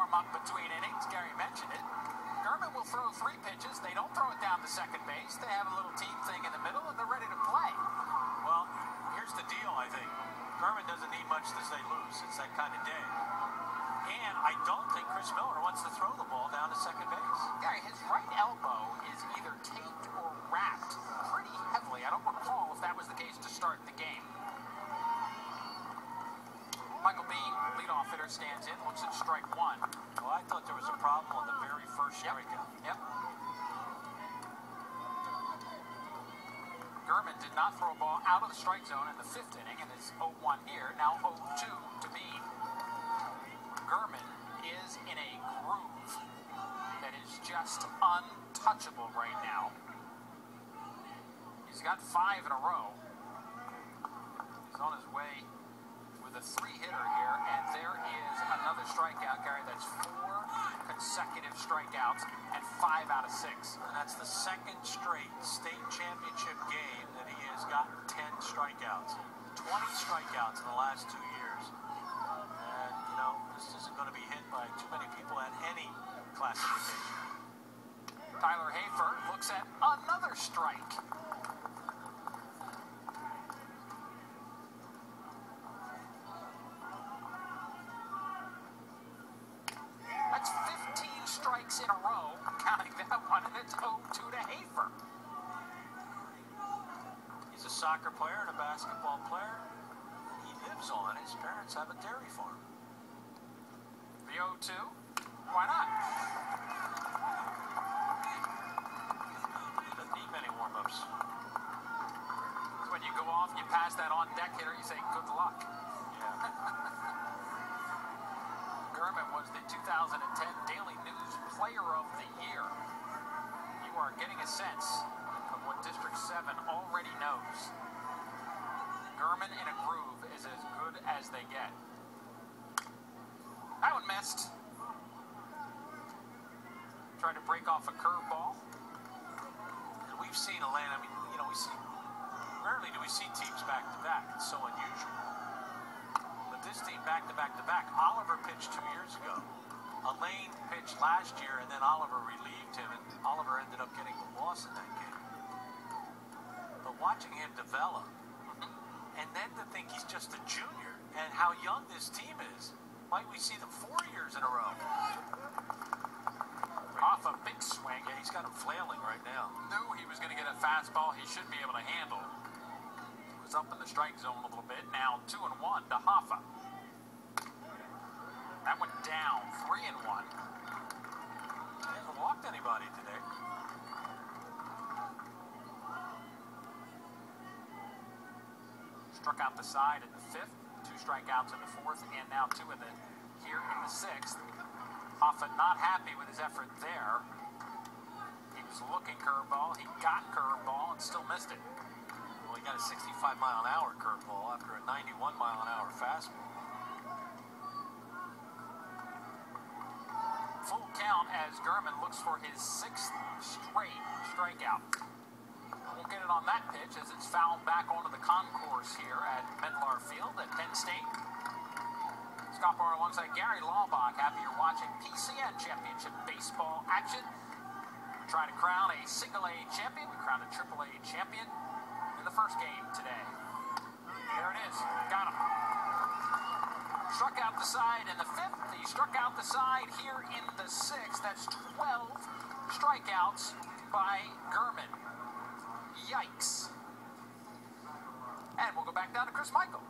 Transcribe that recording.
warm-up between innings. Gary mentioned it. Gurman will throw 3 pitches. They don't throw it down to second base. They have a little team thing in the middle, and they're ready to play. Well, here's the deal, I think. Gurman doesn't need much to say lose. It's that kind of day. And I don't think Chris Miller wants to throw the ball down to second base. Gary, his right elbow is either taped or wrapped pretty heavily. I don't recall if that was the case to start the game. Michael Bean, leadoff hitter, stands in, looks at strike 1. Well, I thought there was a problem on the very first strikeout. Yep. Gurman did not throw a ball out of the strike zone in the 5th inning and is 0-1 here. Now 0-2 to Bean. Gurman is in a groove that is just untouchable right now. He's got 5 in a row. He's on his way with a 3-hitter here, and there is another strikeout, Gary. That's 4 consecutive strikeouts and 5 out of 6. And that's the second straight state championship game that he has gotten 10 strikeouts. 20 strikeouts in the last 2 years. And, you know, this isn't going to be hit by too many people at any classification. Tyler Hafer looks at another strike. That's 15 strikes in a row, counting that one, and it's 0-2 to Hafer. He's a soccer player and a basketball player. He lives on. His parents have a dairy farm. The 0-2, why not? Doesn't need many warm-ups. When you go off, you pass that on-deck hitter, you say, good luck. Yeah. Gurman was the 2010 Daily News Player of the Year. You are getting a sense of what District 7 already knows. Gurman in a groove is as good as they get. That one missed. Tried to break off a curveball. And we've seen Atlanta, I mean, you know, rarely do we see teams back-to-back. It's so unusual. But this team back-to-back-to-back. Oliver pitched 2 years ago. Elaine pitched last year, and then Oliver relieved him, and Oliver ended up getting the loss in that game. But watching him develop, and then to think he's just a junior, and how young this team is, might we see them 4 years in a row? Off a big swing. Yeah, he's got him flailing right now. Knew he was going to get a fastball he should be able to handle. He was up in the strike zone a little bit. Now 2-1 to Hoffa. That went down 3-1. He hasn't walked anybody today. Struck out the side in the 5th, 2 strikeouts in the 4th, and now 2 here in the 6th. Hoffa not happy with his effort there. He was looking curveball. He got curveball and still missed it. Well, he got a 65-mile-an-hour curveball after a 91-mile-an-hour fastball. Full count as Gurman looks for his 6th straight strikeout. Won't get it on that pitch as it's fouled back onto the concourse here at Medlar Field at Penn State. Scott Barr alongside Gary Laubach. Happy you're watching PCN Championship Baseball action. We're trying to crown a single-A champion. We crowned a triple-A champion in the first game today. There it is. Got him. Struck out the side in the 5th. He struck out the side here in the 6th. That's 12 strikeouts by Gurman. Yikes. And we'll go back down to Chris Michael.